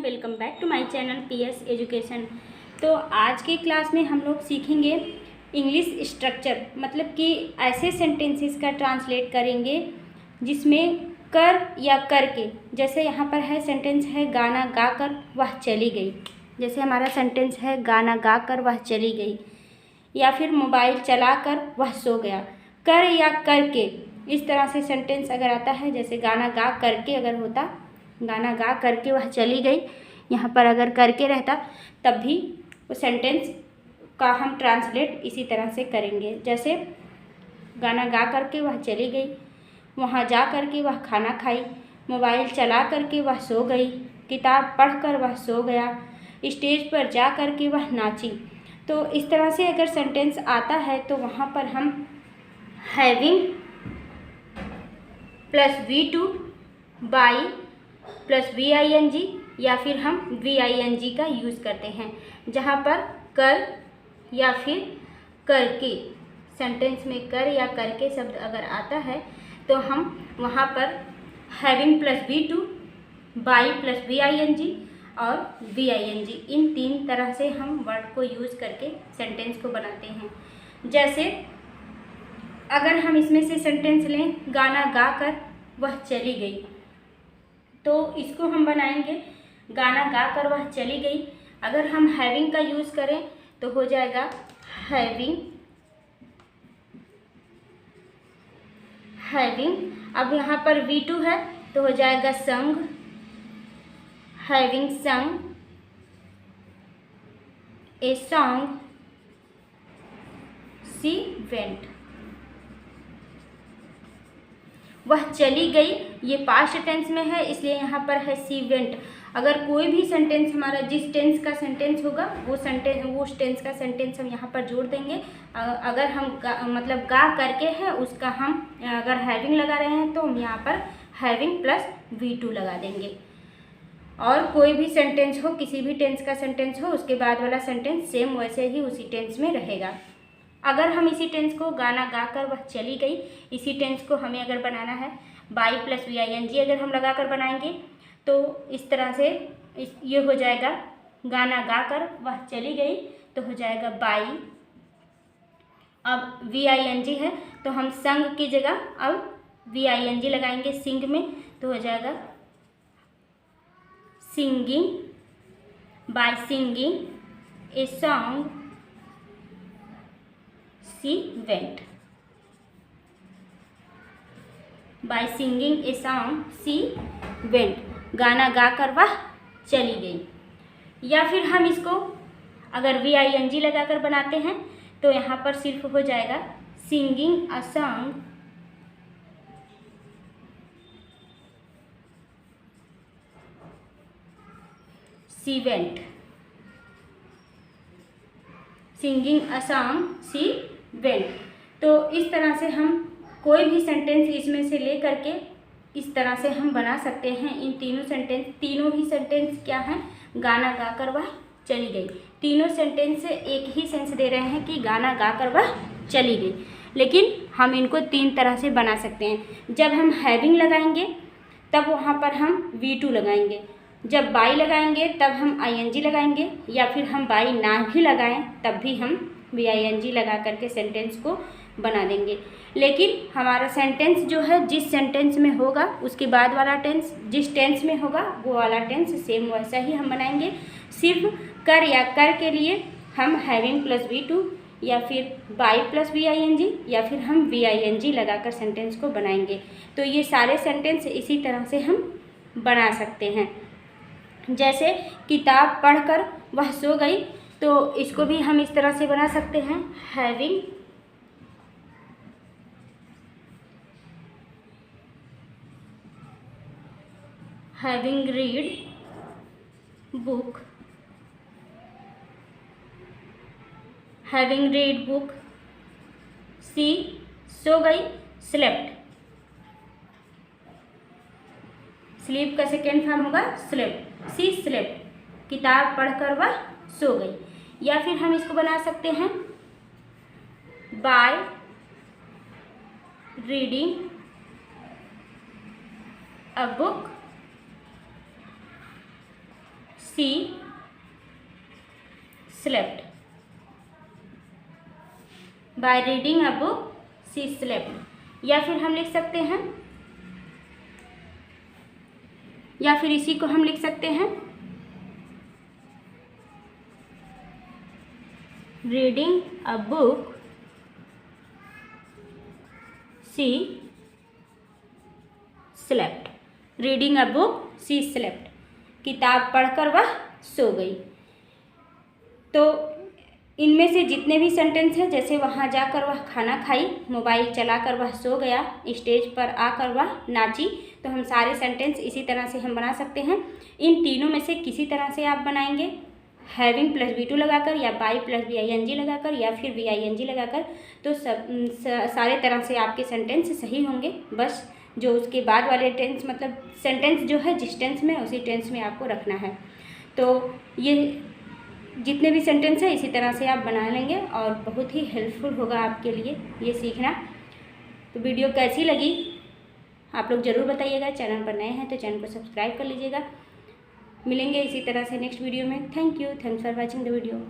Welcome back to my channel PS education. तो आज की क्लास में हम लोग सीखेंगे इंग्लिश स्ट्रक्चर, मतलब कि ऐसे सेंटेंसेस का ट्रांसलेट करेंगे जिसमें कर या करके, जैसे यहाँ पर है सेंटेंस है गाना गाकर वह चली गई। जैसे हमारा सेंटेंस है गाना गाकर वह चली गई, या फिर मोबाइल चलाकर वह सो गया। कर या करके, इस तरह से सेंटेंस अगर आता है, जैसे गाना गा करके अगर होता, गाना गा करके वह चली गई, यहाँ पर अगर करके रहता तब भी वो सेंटेंस का हम ट्रांसलेट इसी तरह से करेंगे। जैसे गाना गा करके वह चली गई, वहाँ जा करके वह खाना खाई, मोबाइल चला करके वह सो गई, किताब पढ़ कर वह सो गया, स्टेज पर जा करके वह नाची। तो इस तरह से अगर सेंटेंस आता है तो वहाँ पर हम having plus V2 by plus VING या फिर हम VING का यूज़ करते हैं। जहाँ पर कर या फिर करके, सेंटेंस में कर या करके शब्द अगर आता है तो हम वहाँ पर having plus V2 by plus VING और VING, इन तीन तरह से हम वर्ड को यूज़ करके सेंटेंस को बनाते हैं। जैसे अगर हम इसमें से सेंटेंस लें गाना गाकर वह चली गई, तो इसको हम बनाएंगे गाना गाकर वह चली गई। अगर हम हैविंग का यूज़ करें तो हो जाएगा हैविंग। अब यहाँ पर V2 है तो हो जाएगा संग, हैविंग संग ए सॉन्ग, सी वेंट। वह चली गई, ये पास्ट टेंस में है इसलिए यहाँ पर है सी वेंट। अगर कोई भी सेंटेंस हमारा जिस टेंस का सेंटेंस होगा वो टेंस का सेंटेंस हम यहाँ पर जोड़ देंगे। अगर हम मतलब गा करके है उसका हम अगर हैविंग लगा रहे हैं तो हम यहाँ पर हैविंग प्लस V2 लगा देंगे। और कोई भी सेंटेंस हो, किसी भी टेंस का सेंटेंस हो, उसके बाद वाला सेंटेंस सेम वैसे ही उसी टेंस में रहेगा। अगर हम इसी टेंस को गाना गाकर वह चली गई, इसी टेंस को हमें अगर बनाना है बाई प्लस VING अगर हम लगाकर बनाएंगे तो इस तरह से ये हो जाएगा गाना गाकर वह चली गई तो हो जाएगा बाई। अब VING है तो हम संग की जगह अब VING लगाएंगे सिंग में, तो हो जाएगा singing. By singing a song she went. By singing a song she went, गाना गाकर वह चली गई। या फिर हम इसको अगर VING लगाकर बनाते हैं तो यहाँ पर सिर्फ हो जाएगा singing a song she went. Singing a song she went. तो इस तरह से हम कोई भी सेंटेंस इसमें से ले करके इस तरह से हम बना सकते हैं। इन तीनों ही सेंटेंस क्या हैं, गाना गाकर वह चली गई। तीनों सेंटेंस एक ही सेंस दे रहे हैं कि गाना गाकर वह चली गई, लेकिन हम इनको तीन तरह से बना सकते हैं। जब हम हैविंग लगाएंगे तब वहाँ पर हम V2 लगाएंगे, जब बाई लगाएंगे तब हम ING लगाएंगे, या फिर हम बाई ना भी लगाएं तब भी हम VING लगा करके सेंटेंस को बना देंगे। लेकिन हमारा सेंटेंस जो है जिस सेंटेंस में होगा उसके बाद वाला टेंस जिस टेंस में होगा वो वाला टेंस सेम वैसा ही हम बनाएंगे। सिर्फ कर या कर के लिए हम हैविंग प्लस V2 या फिर बाई प्लस VING या फिर हम VING लगाकर सेंटेंस को बनाएंगे। तो ये सारे सेंटेंस इसी तरह से हम बना सकते हैं। जैसे किताब पढ़कर वह सो गई, तो इसको भी हम इस तरह से बना सकते हैं हैविंग रीड बुक, सी सो गई, स्लेप्ट। स्लीप का सेकेंड फॉर्म होगा स्लेप्ट, सी स्लेप्ट, किताब पढ़कर वह सो गई। या फिर हम इसको बना सकते हैं by reading a book she slept. By reading a book she slept. या फिर हम लिख सकते हैं, या फिर इसी को हम लिख सकते हैं reading a book she slept. Reading a book she slept. किताब पढ़कर वह सो गई। तो इनमें से जितने भी सेंटेंस हैं, जैसे वहाँ जाकर वह खाना खाई, मोबाइल चलाकर वह सो गया, स्टेज पर आकर वह नाची, तो हम सारे सेंटेंस इसी तरह से हम बना सकते हैं। इन तीनों में से किसी तरह से आप बनाएंगे, हैविंग प्लस V2 लगाकर, या बाई प्लस VING लगाकर, या फिर VING लगाकर, तो सारे तरह से आपके सेंटेंस सही होंगे। बस जो उसके बाद वाले टेंस, मतलब सेंटेंस जो है जिस टेंस में, उसी टेंस में आपको रखना है। तो ये जितने भी सेंटेंस है इसी तरह से आप बना लेंगे और बहुत ही हेल्पफुल होगा आपके लिए ये सीखना। तो वीडियो कैसी लगी आप लोग ज़रूर बताइएगा। चैनल पर नए हैं तो चैनल को सब्सक्राइब कर लीजिएगा। मिलेंगे इसी तरह से नेक्स्ट वीडियो में। Thank you, thanks for watching the video.